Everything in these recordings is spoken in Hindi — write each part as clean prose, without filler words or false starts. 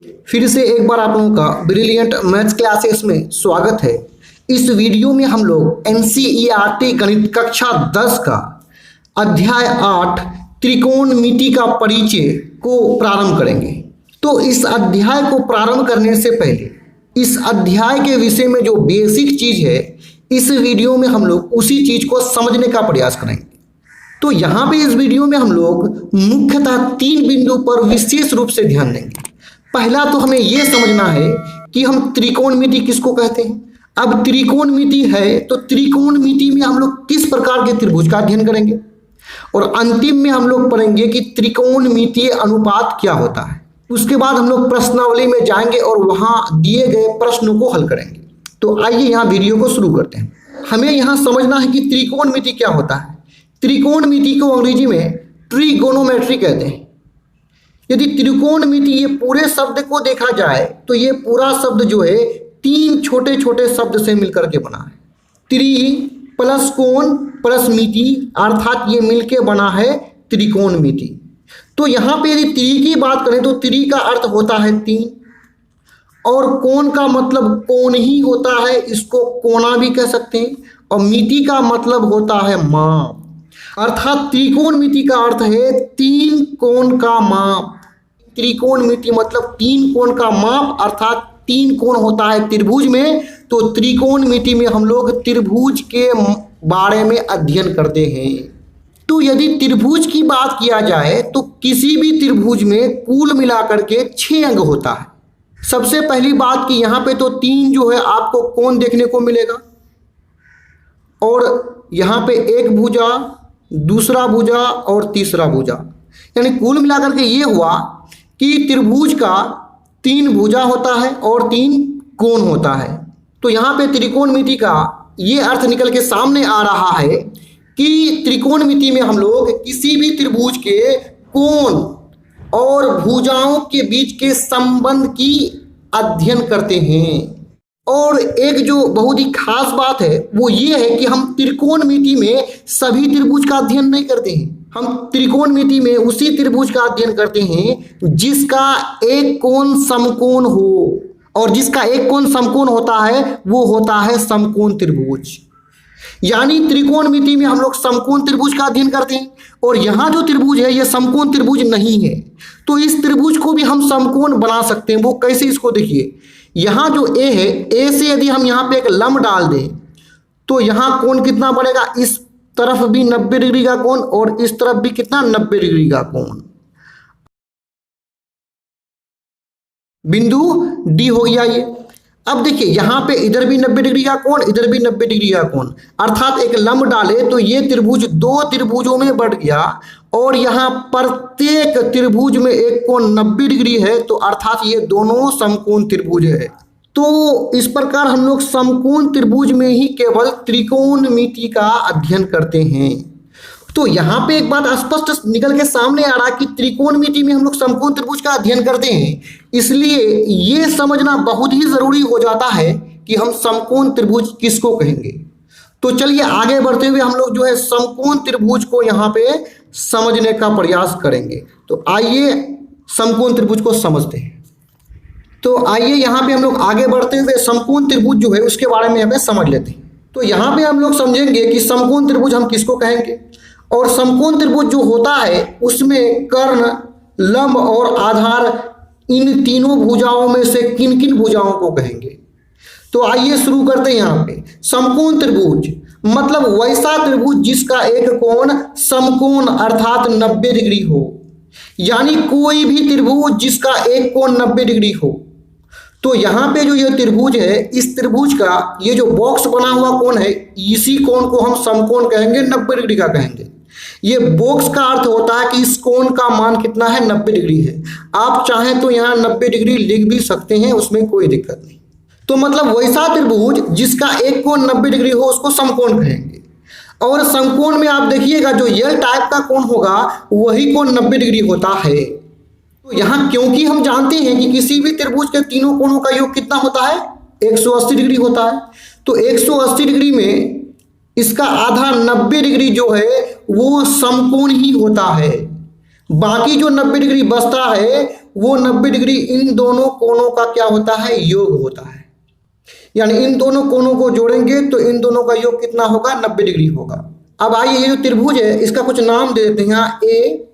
फिर से एक बार आप लोगों का ब्रिलियंट मैथ्स क्लासेस में स्वागत है। इस वीडियो में हम लोग एनसीईआरटी गणित कक्षा 10 का अध्याय 8 त्रिकोणमिति का परिचय को प्रारंभ करेंगे। तो इस अध्याय को प्रारंभ करने से पहले इस अध्याय के विषय में जो बेसिक चीज है, इस वीडियो में हम लोग उसी चीज को समझने का प्रयास करेंगे। तो यहाँ पे इस वीडियो में हम लोग मुख्यतः 3 बिंदु पर विशेष रूप से ध्यान देंगे। पहला तो हमें यह समझना है कि हम त्रिकोणमिति किसको कहते हैं। अब त्रिकोणमिति है तो त्रिकोणमिति में हम लोग किस प्रकार के त्रिभुज का अध्ययन करेंगे, और अंतिम में हम लोग पढ़ेंगे कि त्रिकोणमितीय अनुपात क्या होता है। उसके बाद हम लोग प्रश्नावली में जाएंगे और वहां दिए गए प्रश्नों को हल करेंगे। तो आइए यहाँ वीडियो को शुरू करते हैं। हमें यहाँ समझना है कि त्रिकोणमिति क्या होता है। त्रिकोणमिति को अंग्रेजी में ट्रिगोनोमेट्री कहते हैं। यदि त्रिकोणमिति ये पूरे शब्द को देखा जाए तो ये पूरा शब्द जो है 3 छोटे छोटे शब्द से मिलकर के बना है। त्रि प्लस कोण प्लस मिति, अर्थात ये मिलके बना है त्रिकोणमिति। तो यहाँ पे यदि त्रि की बात करें तो त्रि का अर्थ होता है 3, और कोण का मतलब कोण ही होता है, इसको कोणा भी कह सकते हैं। और मिति का मतलब होता है माप, अर्थात त्रिकोणमिति का अर्थ है 3 कोण का माप। त्रिकोणमिति मतलब 3 कोण का माप, अर्थात 3 कोण होता है त्रिभुज में। तो त्रिकोणमिति में हम लोग त्रिभुज के बारे में अध्ययन करते हैं। तो यदि त्रिभुज की बात किया जाए तो किसी भी त्रिभुज में कुल मिलाकर के 6 अंग होता है। सबसे पहली बात कि यहाँ पे तो 3 जो है आपको कोण देखने को मिलेगा, और यहाँ पे एक भुजा, दूसरा भुजा और तीसरा भुजा, यानी कुल मिलाकर के ये हुआ कि त्रिभुज का 3 भुजा होता है और 3 कोण होता है। तो यहाँ पे त्रिकोणमिति का ये अर्थ निकल के सामने आ रहा है कि त्रिकोणमिति में हम लोग किसी भी त्रिभुज के कोण और भुजाओं के बीच के संबंध की अध्ययन करते हैं। और एक जो बहुत ही खास बात है वो ये है कि हम त्रिकोणमिति में सभी त्रिभुज का अध्ययन नहीं करते हैं। हम त्रिकोणमिति में उसी त्रिभुज का अध्ययन करते हैं जिसका एक कोण समकोण हो, और जिसका एक कोण समकोण होता है वो होता है समकोण त्रिभुज। यानी त्रिकोणमिति में हम लोग समकोण त्रिभुज का अध्ययन करते हैं, और यहाँ जो त्रिभुज है ये समकोण त्रिभुज नहीं है। तो इस त्रिभुज को भी हम समकोण बना सकते हैं। वो कैसे, इसको देखिए। यहाँ जो ए है, ए से यदि हम यहाँ पे एक लंब डाल दें तो यहाँ कोण कितना बढ़ेगा, इस तरफ भी 90 डिग्री का कोण और इस तरफ भी कितना 90 डिग्री का कोण। बिंदु डी हो गया ये। अब देखिए यहाँ पे इधर भी 90 डिग्री का कोण, इधर भी 90 डिग्री का कोण, अर्थात एक लंब डाले तो ये त्रिभुज 2 त्रिभुजों में बढ़ गया, और यहाँ प्रत्येक त्रिभुज में एक कोण 90 डिग्री है, तो अर्थात ये दोनों समकोण त्रिभुज है। तो इस प्रकार हम लोग समकोण त्रिभुज में ही केवल त्रिकोणमिति का अध्ययन करते हैं। तो यहाँ पे एक बात स्पष्ट निकल के सामने आ रहा है कि त्रिकोणमिति में हम लोग समकोण त्रिभुज का अध्ययन करते हैं, इसलिए ये समझना बहुत ही जरूरी हो जाता है कि हम समकोण त्रिभुज किसको कहेंगे। तो चलिए आगे बढ़ते हुए हम लोग जो है समकोण त्रिभुज को यहाँ पे समझने का प्रयास करेंगे। तो आइए समकोण त्रिभुज को समझते हैं। तो आइए यहाँ पे हम लोग आगे बढ़ते हुए समकोण त्रिभुज जो है उसके बारे में हमें समझ लेते हैं। तो यहाँ पे हम लोग समझेंगे कि समकोण त्रिभुज हम किसको कहेंगे, और समकोण त्रिभुज जो होता है उसमें कर्ण, लंब और आधार, इन तीनों भुजाओं में से किन किन भुजाओं को कहेंगे। तो आइए शुरू करते हैं। यहाँ पे समकोण त्रिभुज मतलब वैसा त्रिभुज जिसका एक कोण समकोण अर्थात 90 डिग्री हो, यानी कोई भी त्रिभुज जिसका एक कोण 90 डिग्री हो। तो यहाँ पे जो ये त्रिभुज है, इस त्रिभुज का ये जो बॉक्स बना हुआ कोण है, इसी कोण को हम समकोण कहेंगे, 90 डिग्री का कहेंगे। ये बॉक्स का अर्थ होता है कि इस कोण का मान कितना है, 90 डिग्री है। आप चाहें तो यहाँ 90 डिग्री लिख भी सकते हैं, उसमें कोई दिक्कत नहीं। तो मतलब वैसा त्रिभुज जिसका एक कोण 90 डिग्री हो उसको समकोण कहेंगे। और समकोण में आप देखिएगा जो एल टाइप का कोण होगा वही कोण 90 डिग्री होता है। तो यहाँ क्योंकि हम जानते हैं कि किसी भी त्रिभुज के तीनों कोणों का योग कितना होता है, 180 डिग्री होता है। तो 180 डिग्री में इसका आधा 90 डिग्री जो है वो समकोण ही होता है। बाकी जो 90 डिग्री बचता है वो 90 डिग्री इन दोनों कोणों का क्या होता है, योग होता है। यानी इन दोनों कोणों को जोड़ेंगे तो इन दोनों का योग कितना होगा, 90 डिग्री होगा। अब आइए ये जो त्रिभुज है इसका कुछ नाम दे देते हैं, यहाँ ए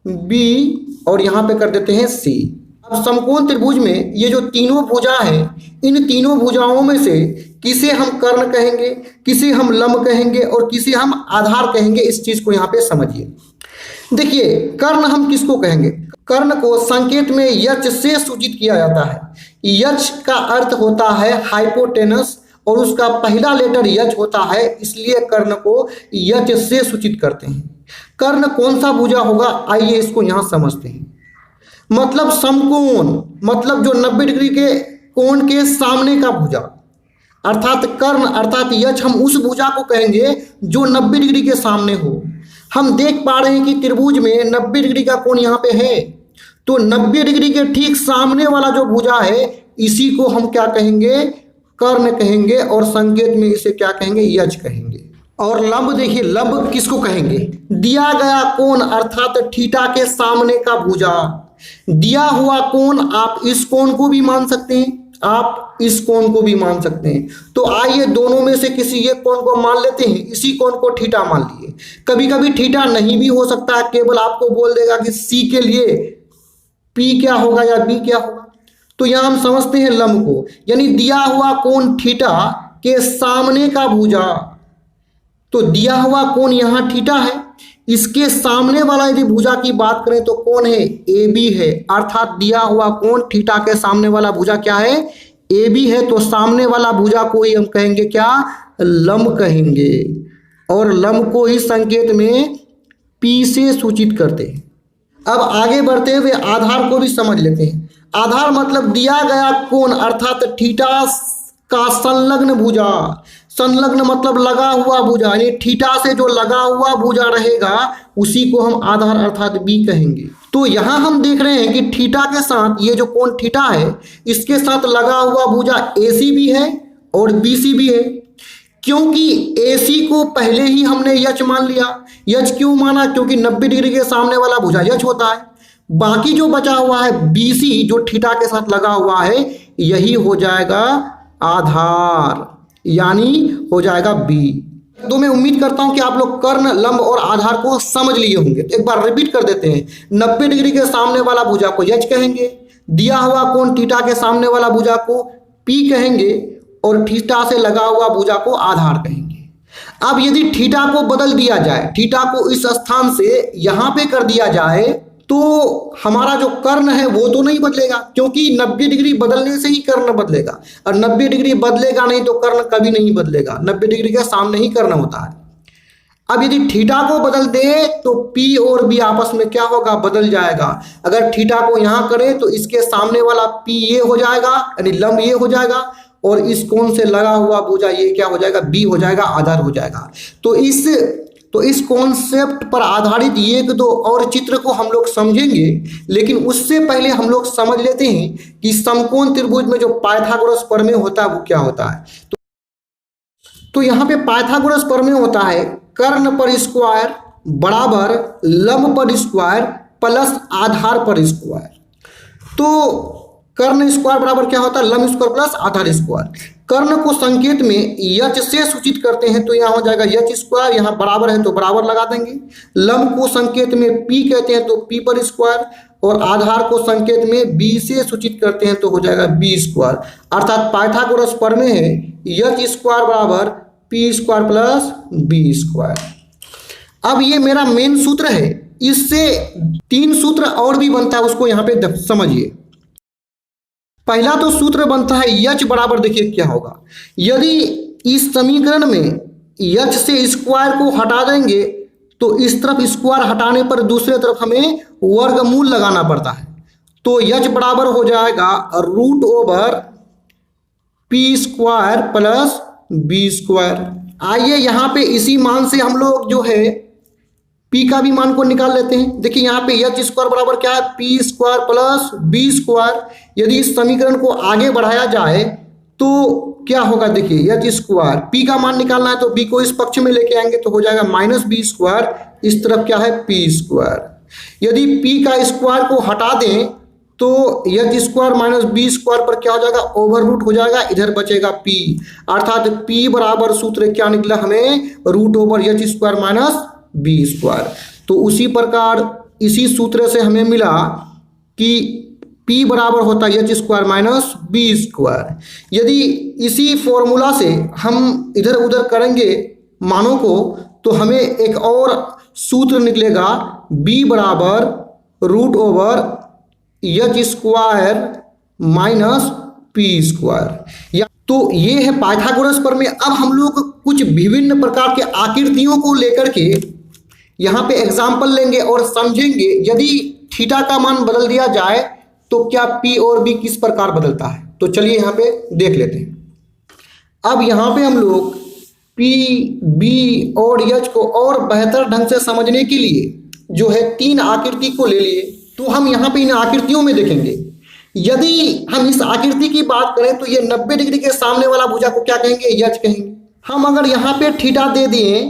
बी और यहाँ पे कर देते हैं सी। अब समकोण त्रिभुज में ये जो तीनों भुजा है, इन तीनों भुजाओं में से किसे हम कर्ण कहेंगे, किसे हम लंब कहेंगे और किसे हम आधार कहेंगे, इस चीज को यहाँ पे समझिए। देखिए कर्ण हम किसको कहेंगे, कर्ण को संकेत में यच से सूचित किया जाता है। यच का अर्थ होता है हाइपोटेनस और उसका पहला लेटर यच होता है, इसलिए कर्ण को यच से सूचित करते हैं। कर्ण कौन सा भुजा होगा, आइए इसको यहां समझते हैं। मतलब समकोण, मतलब जो 90 डिग्री के कोण के सामने का भुजा, अर्थात कर्ण अर्थात यच हम उस भुजा को कहेंगे जो 90 डिग्री के सामने हो। हम देख पा रहे हैं कि त्रिभुज में 90 डिग्री का कोण यहाँ पे है, तो 90 डिग्री के ठीक सामने वाला जो भुजा है इसी को हम क्या कहेंगे, कर्ण कहेंगे और संकेत में इसे क्या कहेंगे, यच कहेंगे। और लंब, देखिए लंब किसको कहेंगे, दिया गया कोण अर्थात थीटा के सामने का भुजा। दिया हुआ कोण आप इस कोण को भी मान सकते हैं, आप इस कोण को भी मान सकते हैं। तो आइए दोनों में से किसी एक कोण को मान लेते हैं, इसी कोण को थीटा मान लिए। कभी कभी थीटा नहीं भी हो सकता है, केवल आपको बोल देगा कि सी के लिए पी क्या होगा या बी क्या होगा। तो यहां हम समझते हैं लंब को, यानी दिया हुआ कोण थीटा के सामने का भुजा। तो दिया हुआ कोण यहां थीटा है, इसके सामने वाला यदि भुजा की बात करें तो कौन है, ए बी है। अर्थात दिया हुआ कोण थीटा के सामने वाला भुजा क्या है, ए बी है। तो सामने वाला भुजा को ही हम कहेंगे क्या, लंब कहेंगे। और लंब को ही संकेत में पी से सूचित करते हैं। अब आगे बढ़ते हुए आधार को भी समझ लेते हैं। आधार मतलब दिया गया कोण अर्थात थीटा का संलग्न भुजा। संलग्न मतलब लगा हुआ भुजा, यानी थीटा से जो लगा हुआ भुजा रहेगा उसी को हम आधार अर्थात बी कहेंगे। तो यहां हम देख रहे हैं कि थीटा के साथ ये जो कोण थीटा है इसके साथ लगा हुआ भुजा एसी भी है और बीसी भी है। क्योंकि एसी को पहले ही हमने यच मान लिया। यच क्यों माना, क्योंकि 90 डिग्री के सामने वाला भुजा यच होता है। बाकी जो बचा हुआ है बीसी जो थीटा के साथ लगा हुआ है यही हो जाएगा आधार, यानी हो जाएगा बी। तो मैं उम्मीद करता हूं कि आप लोग कर्ण, लंब और आधार को समझ लिए होंगे। तो एक बार रिपीट कर देते हैं। 90 डिग्री के सामने वाला भुजा को यच कहेंगे, दिया हुआ कोण थीटा के सामने वाला भुजा को पी कहेंगे और थीटा से लगा हुआ भुजा को आधार कहेंगे। अब यदि थीटा को बदल दिया जाए, थीटा को इस स्थान से यहां पे कर दिया जाए तो हमारा जो कर्ण है वो तो नहीं बदलेगा, क्योंकि 90 डिग्री बदलने से ही कर्ण बदलेगा और 90 डिग्री बदलेगा नहीं तो कर्ण कभी नहीं बदलेगा। 90 डिग्री के सामने ही कर्ण होता है। अब यदि थीटा को बदल दे तो पी और बी आपस में क्या होगा, बदल जाएगा। अगर थीटा को यहां करें तो इसके सामने वाला पी ये हो जाएगा, यानी लंब ये हो जाएगा और इस कोण से लगा हुआ भुजा ये क्या हो जाएगा, बी हो जाएगा, आधार हो जाएगा। तो इस कॉन्सेप्ट पर आधारित एक दो और चित्र को हम लोग समझेंगे, लेकिन उससे पहले हम लोग समझ लेते हैं कि समकोण त्रिभुज में जो पाइथागोरस प्रमेय होता है वो क्या होता है। तो यहाँ पे पाइथागोरस प्रमेय होता है कर्ण पर स्क्वायर बराबर लंब पर स्क्वायर प्लस आधार पर स्क्वायर। तो कर्ण स्क्वायर बराबर क्या होता है, लंब स्क्वायर प्लस आधार स्क्वायर। कर्ण को संकेत में यच से सूचित करते हैं तो यहाँ हो जाएगा यच स्क्वायर, यहाँ बराबर है तो बराबर लगा देंगे। लंब को संकेत में पी कहते हैं तो पी पर स्क्वायर और आधार को संकेत में बी से सूचित करते हैं तो हो जाएगा बी स्क्वायर। अर्थात पाइथागोरस प्रमेय है यच स्क्वायर बराबर P square plus B square. अब ये मेरा मेन सूत्र है, इससे 3 सूत्र और भी बनता है, उसको यहाँ पे समझिए। पहला तो सूत्र बनता है यच बराबर, देखिए क्या होगा, यदि इस समीकरण में यच से स्क्वायर को हटा देंगे तो इस तरफ स्क्वायर हटाने पर दूसरे तरफ हमें वर्गमूल लगाना पड़ता है। तो यच बराबर हो जाएगा root over P square plus B square. आइए यहाँ पे इसी मान से हम लोग जो है पी का भी मान को निकाल लेते हैं। देखिए यहाँ पे एच स्क्वायर बराबर क्या है, P square plus B square. यदि इस समीकरण को आगे बढ़ाया जाए तो क्या होगा, देखिए एच स्क्वायर पी का मान निकालना है तो बी को इस पक्ष में लेके आएंगे तो हो जाएगा माइनस बी स्क्वायर, इस तरफ क्या है पी स्क्वायर। यदि पी का स्क्वायर को हटा दें तो H square minus B square पर क्या हो जाएगा, ओवर रूट हो जाएगा, इधर बचेगा पी, अर्थात पी बराबर सूत्र क्या निकला हमें, root over H square minus B square. तो उसी प्रकार इसी सूत्र से हमें मिला कि P बराबर होता है H square minus B square. यदि इसी फॉर्मूला से हम इधर उधर करेंगे मानों को तो हमें एक और सूत्र निकलेगा, B बराबर root over H square minus P square. या तो ये है पाइथागोरस प्रमेय। अब हम लोग कुछ विभिन्न प्रकार के आकृतियों को लेकर के यहाँ पे एग्जाम्पल लेंगे और समझेंगे यदि थीटा का मान बदल दिया जाए तो क्या पी और बी किस प्रकार बदलता है। तो चलिए यहाँ पे देख लेते हैं। अब यहाँ पे हम लोग पी, बी और एच को और बेहतर ढंग से समझने के लिए जो है 3 आकृति को ले लिए, तो हम यहाँ पे इन आकृतियों में देखेंगे। यदि हम इस आकृति की बात करें तो ये 90 डिग्री के सामने वाला भुजा को क्या कहेंगे, एच कहेंगे। हम अगर यहाँ पे थीटा दे दिए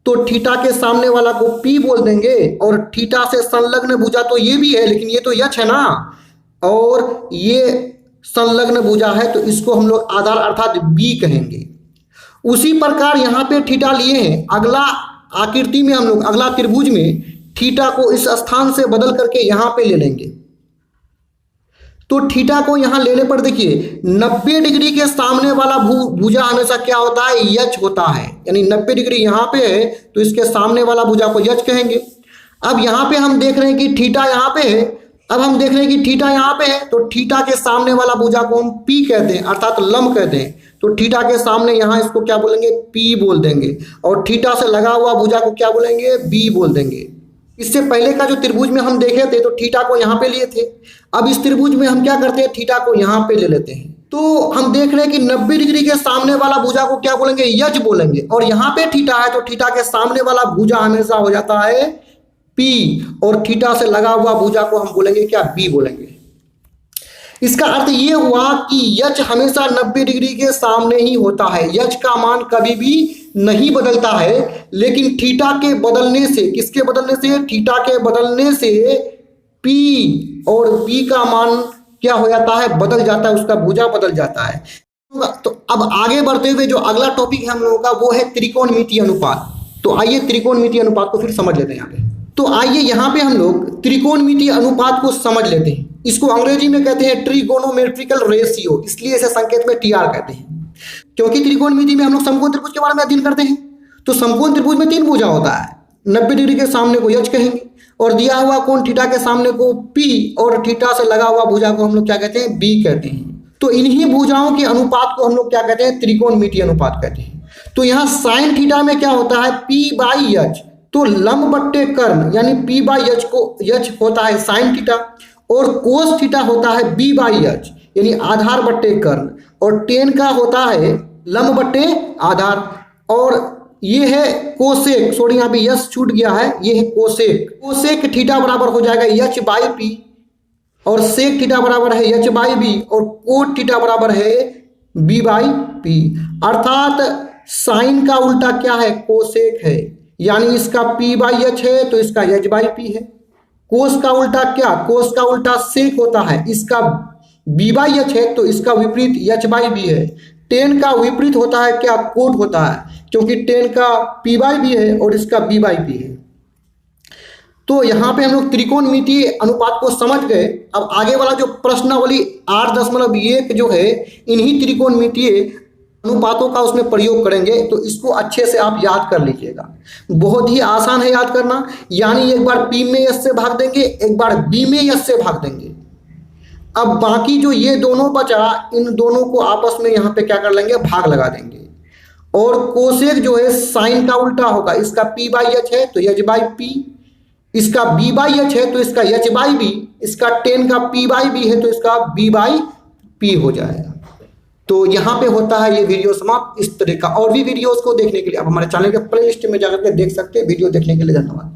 तो थीटा के सामने वाला को पी बोल देंगे, और थीटा से संलग्न भुजा तो ये भी है लेकिन ये तो एच है ना, और ये संलग्न भुजा है तो इसको हम लोग आधार अर्थात बी कहेंगे। उसी प्रकार यहाँ पे थीटा लिए हैं, अगला आकृति में हम लोग अगला त्रिभुज में थीटा को इस स्थान से बदल करके यहाँ पे ले लेंगे। तो थीटा को यहाँ लेने पर देखिए 90 डिग्री के सामने वाला भुजा हमेशा क्या होता है, एच होता है। यानी 90 डिग्री यहाँ पे है तो इसके सामने वाला भुजा को एच कहेंगे। अब यहाँ पे हम देख रहे हैं कि थीटा यहाँ पे है, अब हम देख रहे हैं कि थीटा यहाँ पे है तो थीटा के सामने वाला भुजा को हम पी कहते हैं अर्थात लंब कहते हैं। तो थीटा के सामने यहाँ इसको क्या बोलेंगे, पी बोल देंगे, और थीटा से लगा हुआ भुजा को क्या बोलेंगे, बी बोल देंगे। इससे पहले का जो त्रिभुज में हम देखे थे तो थीटा को यहाँ पे लिए थे, अब इस त्रिभुज में हम क्या करते हैं, थीटा को यहाँ पे ले लेते हैं। तो हम देख रहे हैं कि 90 डिग्री के सामने वाला भुजा को क्या बोलेंगे, एच बोलेंगे, और यहाँ पे थीटा है तो थीटा के सामने वाला भुजा हमेशा हो जाता है पी, और थीटा से लगा हुआ भुजा को हम बोलेंगे क्या, बी बोलेंगे। इसका अर्थ ये हुआ कि एच हमेशा 90 डिग्री के सामने ही होता है, एच का मान कभी भी नहीं बदलता है। लेकिन थीटा के बदलने से, किसके बदलने से, थीटा के बदलने से पी और बी का मान क्या हो जाता है, बदल जाता है, उसका भुजा बदल जाता है। तो अब आगे बढ़ते हुए जो अगला टॉपिक है हम लोगों का वो है त्रिकोणमितीय अनुपात। तो आइए त्रिकोणमितीय अनुपात को फिर समझ लेते हैं यहाँ पे। तो आइए यहाँ पे हम लोग त्रिकोणमितीय अनुपात को समझ लेते हैं। इसको अंग्रेजी में कहते हैं ट्रिगोनोमेट्रिकल रेशियो, इसलिए इसे संकेत में टीआर कहते हैं। क्योंकि त्रिकोणमिति में हम लोग समकोण त्रिभुज के बारे में अध्ययन करते हैं। तो समकोण त्रिभुज में 3 भुजा होता है, 90 डिग्री के सामने को एच कहेंगे, और दिया हुआ कोण थीटा के सामने को पी, और थीटा से लगा हुआ भुजा को हम लोग क्या कहते हैं, बी कहते हैं। तो इन्हीं भुजाओं के अनुपात को हम लोग क्या कहते हैं, त्रिकोणमितीय अनुपात कहते हैं। तो यहाँ साइन थीटा में क्या होता है, पी बाई एच, तो लंब बट्टे कर्ण यानी पी बाई एच को एच होता है साइन थीटा, और कोस थीटा होता है बी बाई एच यानी आधार बट्टे कर्ण, और टेन का होता है लंब बट्टे आधार, और ये है कोसेक, सॉरी यहाँ पे यस छूट गया है, ये है कोसेक। कोसेक थीटा बराबर हो जाएगा एच बाई पी, और सेक थीटा बराबर है एच बाई बी, और कोट थीटा बराबर है बी बाई पी। अर्थात साइन का उल्टा क्या है, कोसेक है, यानी इसका पी बाई एच है तो इसका एच बाई पी है। कोस का उल्टा क्या, कोस का उल्टा सेक होता है, इसका बी बाई एच है तो इसका विपरीत एच बाई बी है। टेन का विपरीत होता है क्या, कोट होता है, क्योंकि टेन का पी बाई बी है और इसका बी बाई पी है। तो यहाँ पे हम लोग त्रिकोणमितीय अनुपात को समझ गए। अब आगे वाला जो प्रश्नावली 8.1 जो है इन्हीं त्रिकोणमितीय अनुपातों का उसमें प्रयोग करेंगे, तो इसको अच्छे से आप याद कर लीजिएगा। बहुत ही आसान है याद करना, यानी एक बार पी में एस से भाग देंगे, एक बार बी में एस से भाग देंगे। अब बाकी जो ये दोनों बचा, इन दोनों को आपस में यहाँ पे क्या कर लेंगे, भाग लगा देंगे। और कोसेक जो है साइन का उल्टा होगा, इसका पी बाई एच है तो एच बाई पी, इसका बी बाई एच है तो इसका एच बाई बी, इसका टेन का पी बाई बी है तो इसका बी बाई पी हो जाएगा। तो यहाँ पे होता है ये वीडियो समाप्त। इस तरह का और भी वीडियोस को देखने के लिए आप हमारे चैनल के प्लेलिस्ट में जाकर के देख सकते हैं। वीडियो देखने के लिए धन्यवाद।